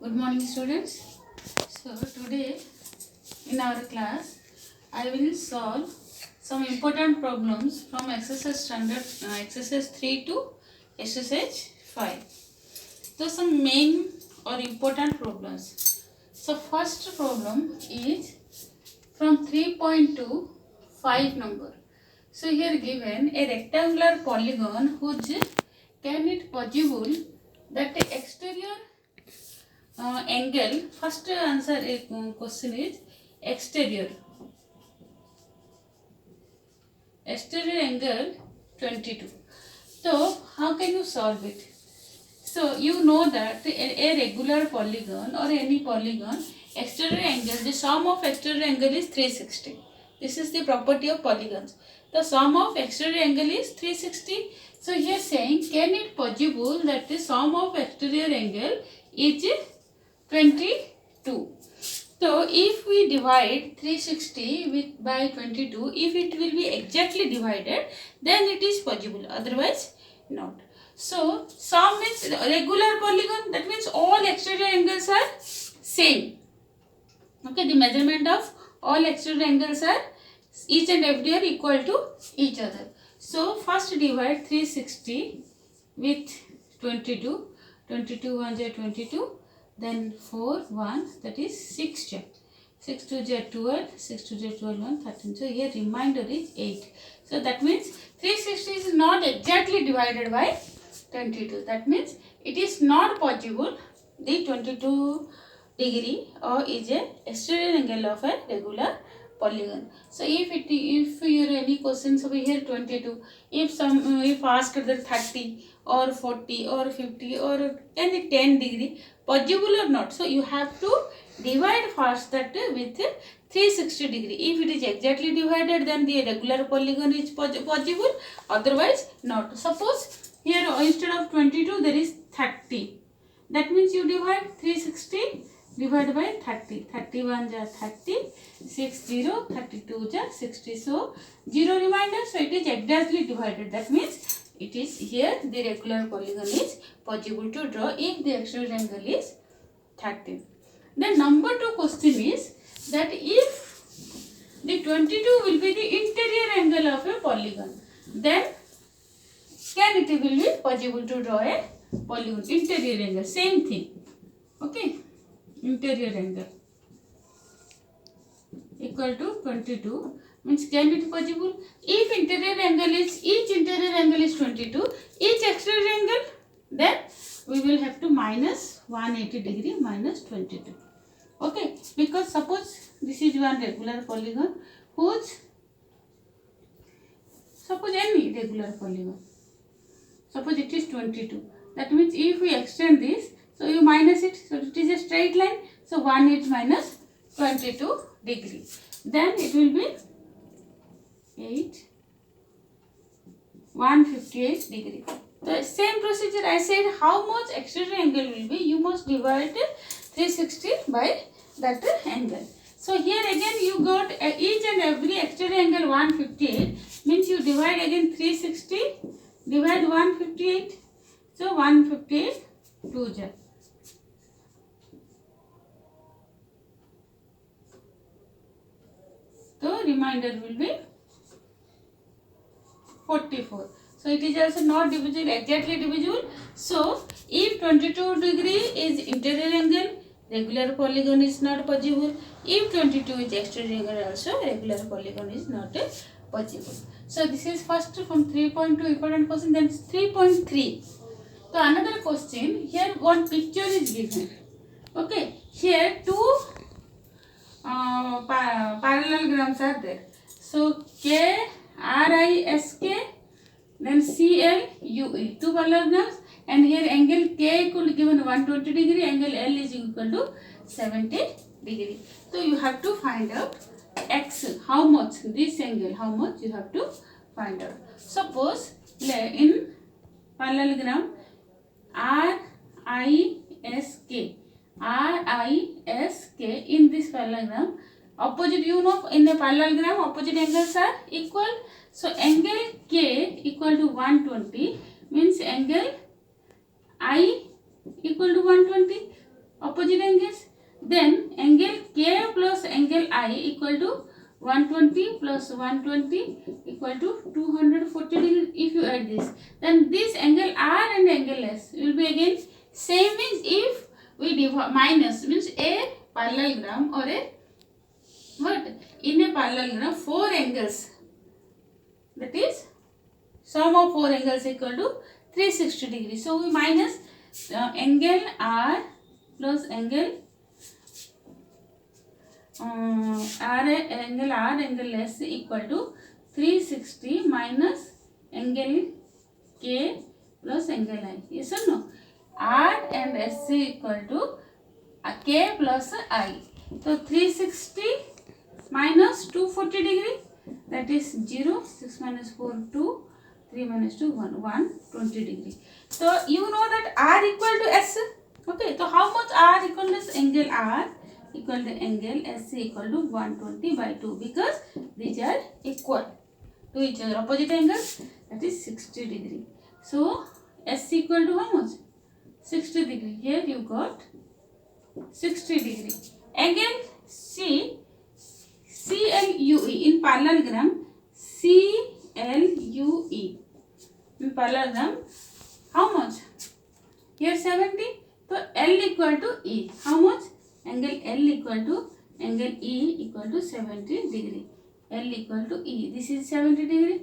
Good morning, students. So today in our class I will solve some important problems from exercise standard exercise 3 to exercise 5. So some main or important problems. So first problem is from 3.2 5 number. So here given a rectangular polygon whose can it possible that the exterior angle, first answer question is exterior angle 22. So how can you solve it? So you know that a regular polygon or any polygon exterior angle, the sum of exterior angle is 360. This is the property of polygons. The sum of exterior angle is 360. So here saying, can it possible that the sum of exterior angle is 22. So if we divide 360 by 22, if it will be exactly divided, then it is possible, otherwise not. So sum means regular polygon, that means all exterior angles are same. Okay, the measurement of all exterior angles are each and every are equal to each other. So first divide 360 with 22. 22 1 is 22. Then 4 1, that is 6 j. 6 2 j 12, 6 2 j 12 1 13. So here remainder is 8. So that means 360 is not exactly divided by 22. That means it is not possible the 22 degree or is a exterior angle of a regular polygon. So if your any questions over here 22, if asked that 30 or 40 or 50 or any 10 degree possible or not, so you have to divide first that with 360 degree. If it is exactly divided, then the regular polygon is possible, otherwise not. Suppose here instead of 22 there is 30. That means you divide 360 divided by 30. 31 ja 30, 6 0, 32 ja 60. So 0 remainder, so it is exactly divided. That means it is here the regular polygon is possible to draw if the exterior angle is 30. Then number 2 question is that if the 22 will be the interior angle of a polygon, then can it will be possible to draw a polygon interior angle, same thing. Okay, interior angle equal to 22 means can it possible? If interior angle is, each interior angle is 22, each exterior angle, then we will have to minus 180 degree minus 22. Okay, because suppose this is one regular polygon whose, suppose any regular polygon, suppose it is 22. That means if we extend this, so you minus it, so it is a straight line. So 180 minus 22 degree. Then it will be 158 degree. The same procedure I said, how much exterior angle will be, you must divide 360 by that angle. So here again you got each and every exterior angle 158, means you divide again 360 divide 158. So 158 2 ja. So remainder will be 44. So it is also not divisible, exactly divisible. So if 22 degree is interior angle, regular polygon is not possible. If 22 is exterior angle also, regular polygon is not possible. So this is first from 3.2 important question. Then 3.3. So another question, here one picture is given. Okay, here two parallelograms are there. So K R I S K, then C L U E, two parallelograms, and here angle K equal to given 120 degree, angle L is equal to 70 degree. So you have to find out X, how much, this angle, how much you have to find out. Suppose in parallelogram R I S K, in this parallelogram, opposite, you know, in the parallelogram opposite angles are equal. So angle K equal to 120 means angle I equal to 120. opposite angles. Then angle K plus angle I equal to 120 plus 120 equal to 240 degrees. If you add this, then this angle R and angle S will be again same. Means if we divide, minus means a parallelogram or a what, in a parallelogram 4 angles, that is sum of 4 angles equal to 360 degrees. So we minus angle R plus angle angle R angle S equal to 360 minus angle K plus angle I. Yes or no? R and S equal to K plus I. So 360 minus 240 degree, that is 0. 6 minus 4 2. 3 minus 2 1. 120 degree. So you know that R equal to S. Okay. So how much R equal to angle R equal to angle S equal to 120 by 2, because these are equal to each other, opposite angles, that is 60 degree. So S equal to how much? 60 degree. Here you got 60 degree. Angle CLUE in parallelogram, CLUE in parallelogram, how much? Here 70. So L equal to E. How much? Angle L equal to angle E equal to 70 degree. L equal to E. This is 70 degree.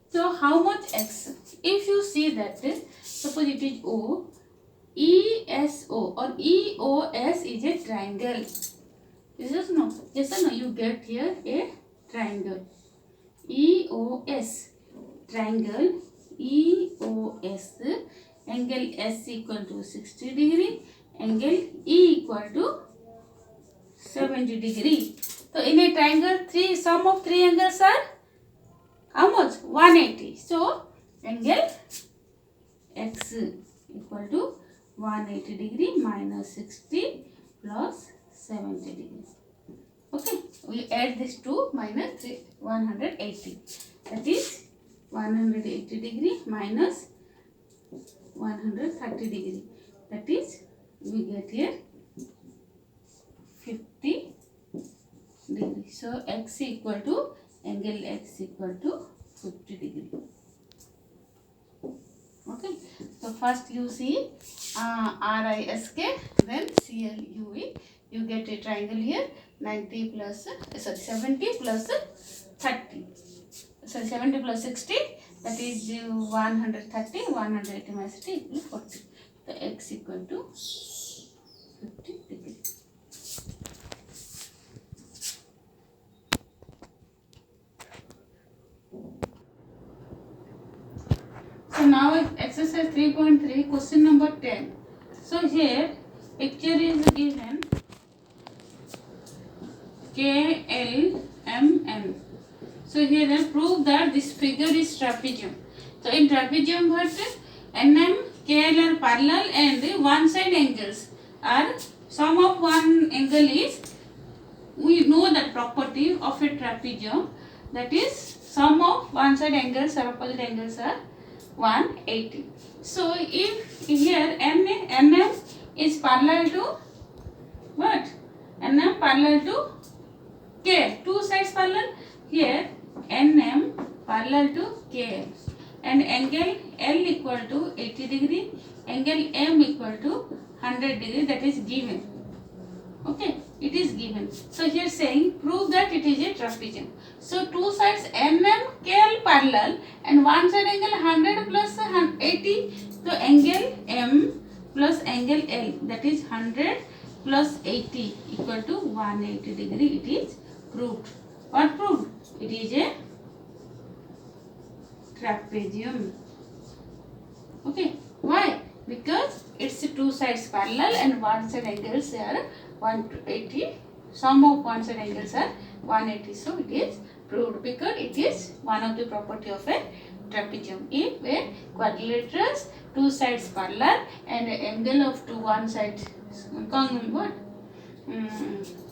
So how much X? If you see that, suppose it is O, ESO or EOS is a triangle. Yes or no? Yes or no? You get here a triangle. EOS triangle. EOS angle S equal to 60 degree. Angle E equal to 70 degree. So in a triangle, sum of 3 angles are how much? 180. So angle X equal to 180 degree minus 60 plus 70 degree. Okay, we add this 2 minus 3, 180. That is 180 degree minus 130 degree. That is we get here 50 degree. So X equal to angle X equal to 50 degree. Okay. So first you see RISK, then CLUE. You get a triangle here. 90 plus 70 plus 30. Sorry, 70 plus 60. That is 130. 180 minus 30 equal to 40. So X equal to 50 degree. So now exercise 3.3, question number 10. So here picture is given KLMN. So here then prove that this figure is trapezium. So in trapezium what? NM, KL are parallel and one side angles are sum of one angle is, we know that property of a trapezium, that is sum of one side angles or opposite angles are 180. So if here NM is parallel to what? NM parallel to K. Two sides parallel. Here NM parallel to K. And angle L equal to 80 degree. Angle M equal to 100 degree. That is given. Okay. It is given. So here saying prove that it is a trapezium. So two sides NM, KL parallel and one side angle 100 plus 80. So angle M plus angle L, that is 100 plus 80 equal to 180 degree. It is proved. What proved? It is a trapezium. Okay. Why? Because its two sides parallel and one side angles are 180. Sum of one side angles are 180. So it is proved because it is one of the property of a trapezium. If a quadrilaterals two sides parallel and angle of one side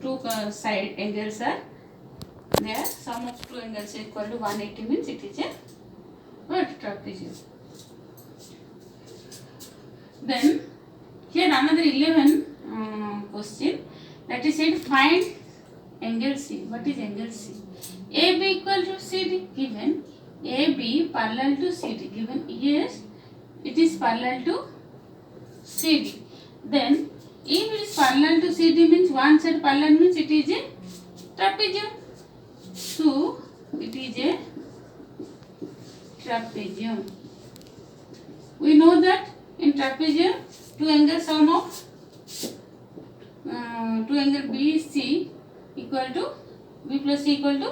two side angles are there, sum of two angles equal to 180 means it is a what? Trapezium. Then here another 11 question that is said find angle C. What is angle C? AB equal to CD given. AB parallel to CD given. Yes, it is parallel to CD. Then if it is parallel to CD means one side parallel means it is a trapezium. So it is a trapezium. We know that in trapezium two angles sum of two angle BC equal to B plus C equal to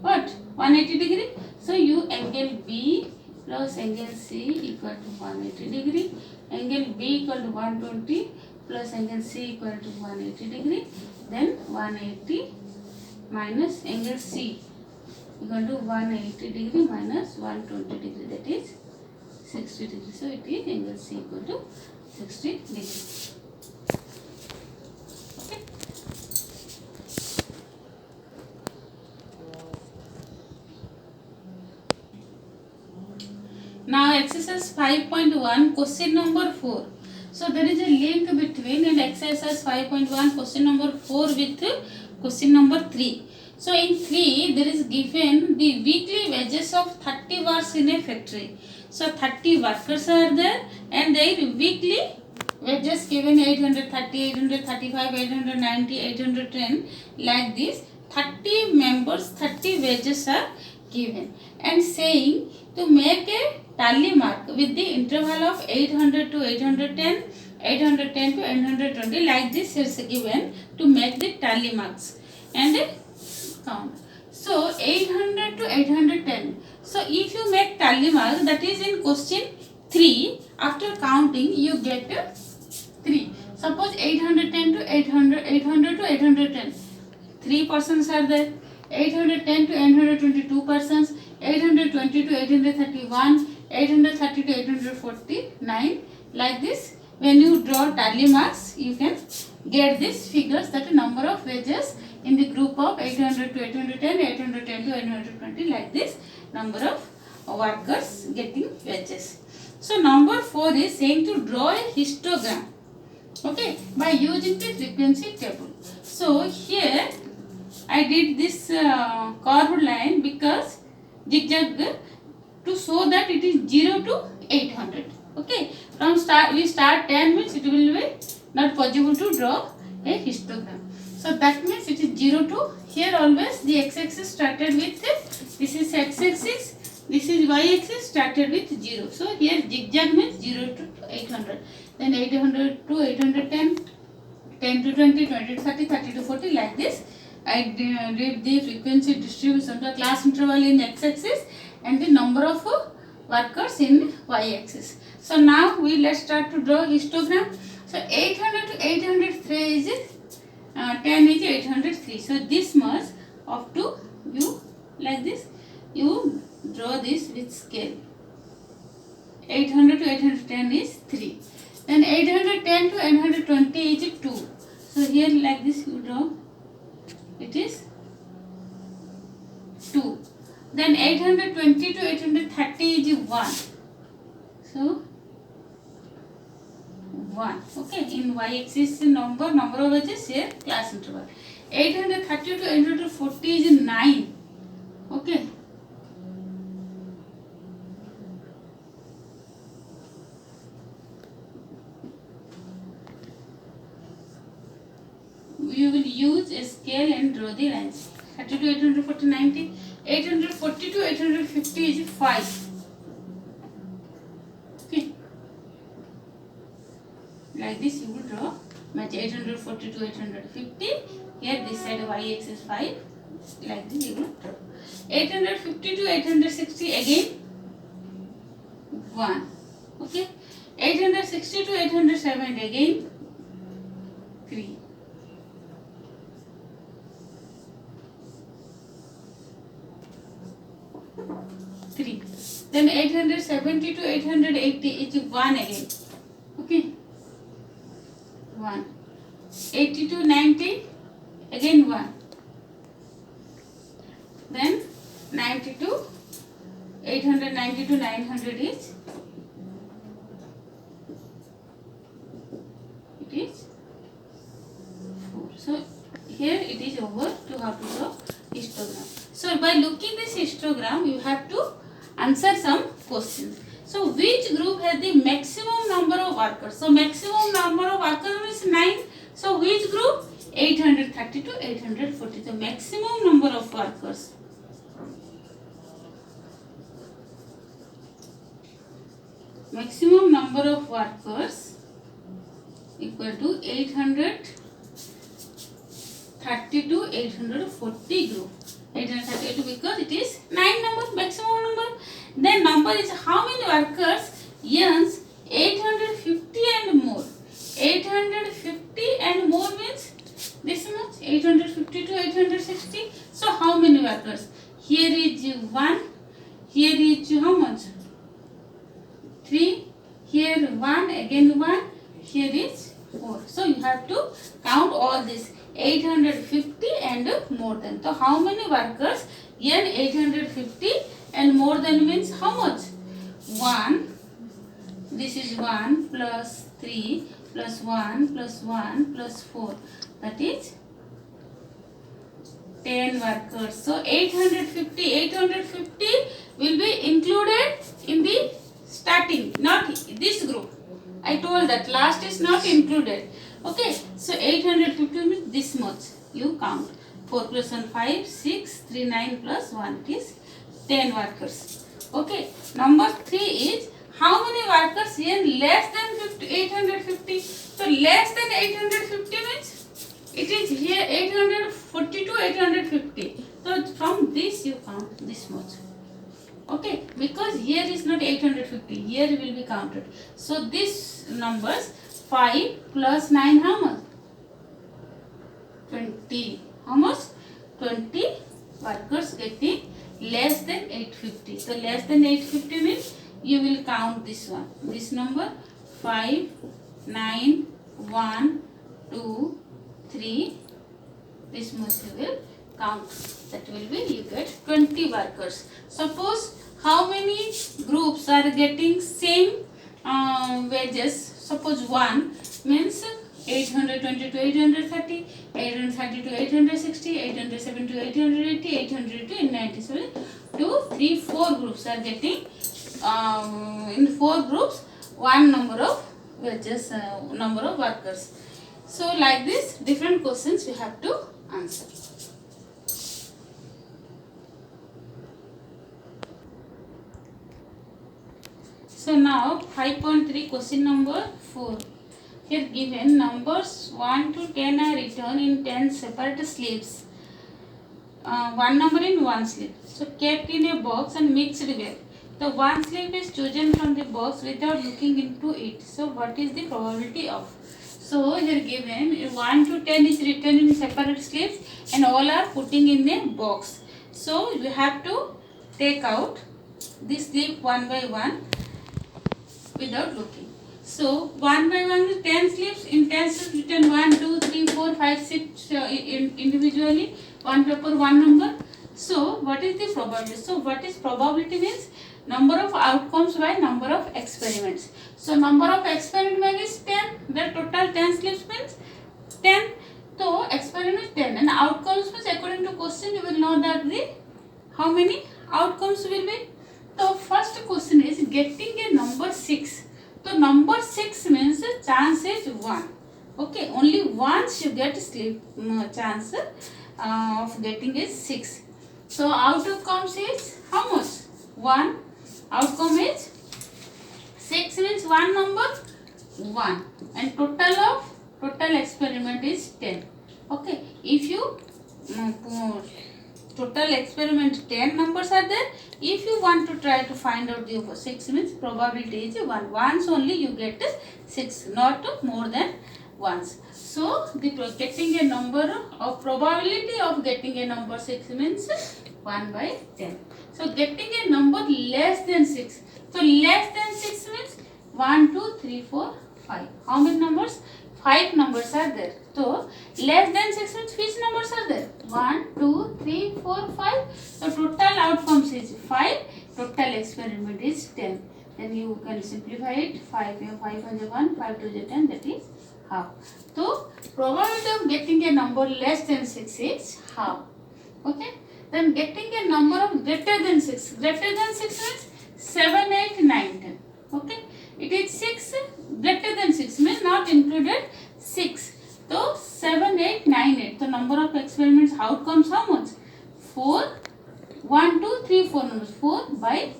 what? 180 degree. So you angle B plus angle C equal to 180 degree. Angle B equal to 120 plus angle C equal to 180 degree. Then 180 minus angle C equal to 180 degree minus 120 degree, that is 60 degree. So it is angle C equal to 60 degree. Okay. Now exercise 5.1 question number 4. So there is a link between in exercise 5.1 question number 4 with question number 3. So in 3 there is given the weekly wages of 30 workers in a factory. So 30 workers are there and their weekly wages given 830, 835, 890, 810 like this. 30 members, 30 wages are given and saying to make a tally mark with the interval of 800 to 810, 810 to 820 like this is given to make the tally marks and count. So 800 to 810. So if you make tally mark, that is in question 3, after counting you get 3. Suppose 810 to 800, 800 to 810. 3 persons are there. 810 to 822 persons. 820 to 831. 830 to 849. Like this. When you draw tally marks, you can get these figures, that is number of wages in the group of 800 to 810, 810 to 820, like this number of workers getting wages. So number 4 is saying to draw a histogram, okay, by using the frequency table. So here I did this curved line because zigzag to show that it is 0 to 800. Okay, from start we start 10 means it will be not possible to draw a histogram. So that means it is 0 to, here always the x-axis started with, this is x-axis, this is y-axis started with 0. So here zigzag means 0 to 800. Then 800 to 810, 10 to 20, 20 to 30, 30 to 40, like this. I did the frequency distribution, the class interval in x-axis and the number of workers in y-axis. So now let's start to draw histogram. So 800 to 803 is 10 is 803. So this much up to you, like this, you draw this with scale. 800 to 810 is 3. Then 810 to 820 is 2. So here like this you draw, it is 2. Then 820 to 830 is 1. So 1. Okay, in y-axis number of wages, here class interval. 830 to 840 is 9. Okay. You will use a scale and draw the lines. 30 to 840, 90. 840 to 850 is 5. Okay. Like this you will draw match 840 to 850. Here this side y-axis 5. Like this you will draw. 850 to 860 again 1. Okay. 860 to 870 again 3. 3. Then 870 to 880 is 1 again. Okay. 1. 80 to 90 again 1. Then 90 to 890 to 900 is, it is So here it is over to how to draw histogram. So by looking this histogram, you have to answer some questions. So which group has the maximum number of workers? So maximum number of workers is 9. So which group? 830 to 840. The maximum number of workers. Maximum number of workers equal to 830 to 840 group. 832 because it is 9 number, maximum number. Then number is how many workers earns 850 and more. 850 and more means this much, 850 to 860. So how many workers? Here is 1, here is how much? 3, here 1, again 1, here is 4. So you have to count all this 850 and more than. So how many workers earn 850 and more than means how much? 1, this is 1 plus 3 plus 1 plus 1 plus 4, that is 10 workers. So 850 will be included in the starting, not this group. I told that last is not included. Okay, so 850 means this much. You count. 4 plus 1, 5, 6, 3, 9 plus 1 is 10 workers. Okay, number 3 is how many workers earn less than 850? So less than 850 means it is here 840 to 850. So from this you count this much. Okay, because here is not 850, here will be counted. So this numbers 5 plus 9 how much? 20. How much? 20 workers getting less than 850. So less than 850 means you will count this one. This number 5, 9, 1, 2, 3. This much you will count. That will be you get 20 workers. Suppose how many groups are getting same wages? Suppose 1 means 820 to 830, 830 to 860, 870 to 880, 800 to 890. So 2, 3, 4 groups are getting in 4 groups one number of wages, number of workers. So like this different questions we have to answer. So now 5.3 question number 4. Here given numbers 1 to 10 are written in 10 separate slips. One number in one slip. So kept in a box and mixed well. The one slip is chosen from the box without looking into it. So what is the probability of? So here given 1 to 10 is written in separate slips and all are putting in a box. So you have to take out this slip one by one without looking. So 1 by 1 is 10 slips. In 10 slips written 1, 2, 3, 4, 5, 6 individually. One paper, one number. So what is the probability? So what is probability means number of outcomes by number of experiments. So number of experiment is 10. The total 10 slips means 10. So experiment is 10 and outcomes means according to question you will know that the how many outcomes will be. So first question is getting a number 6. So number 6 means chance is 1. Okay, only once you get slip chance of getting is 6. So outcomes is how much? 1. Outcome is 6 means one number 1 and total experiment is 10. Okay, if you total experiment 10 numbers are there. If you want to try to find out the 6 means probability is 1. Once only you get 6, not more than once. So the getting a number of probability of getting a number 6 means 1 by 10. So getting a number less than 6. So less than 6 means 1, 2, 3, 4, 5. How many numbers? 5 numbers are there. So less than 6 means which numbers are there? 1, 2, 3, 4, 5. So total outcomes is 5. Total experiment is 10. Then you can simplify it. 5 5 1, 5 2 10, that is half. So probability of getting a number less than 6 is half. Okay. Then getting a number of greater than 6. Greater than 6 means 7, 8, 9, 10. Okay. It is 6. Greater than 6 means not included 6. So 7, 8, 9, 8. The number of experiments outcomes how much? 4, 1, 2, 3, 4 numbers. 4 by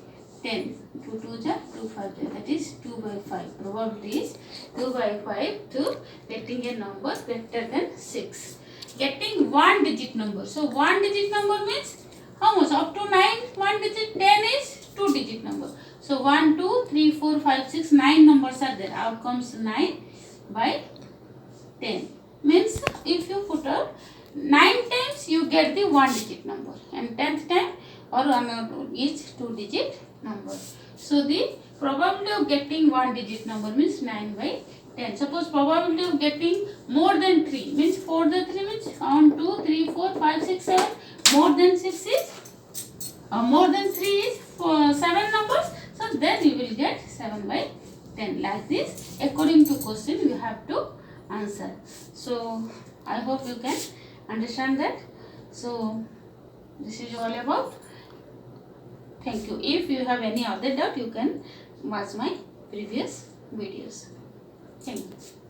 10. 2 2 ja 2 5 ja, that is 2 by 5. Probability is 2 by 5 to getting a number greater than 6. Getting one digit number. So one digit number means how much? Up to 9, one digit. 10 is two digit number. So 1, 2, 3, 4, 5, 6, 9 numbers are there. Out comes 9 by 10. Means if you put up 9 times you get the one digit number, and 10th time or each two digit number. So the probability of getting one digit number means 9 by 10. Suppose probability of getting more than 3 means 4 the 3 means 1, 2, 3, 4, 5, 6, 7. More than 6 is more than 3 is 7 numbers. So then you will get 7 by 10. Like this, according to question you have to answer. So I hope you can understand that. So this is all about. Thank you. If you have any other doubt, you can watch my previous videos. Thank you.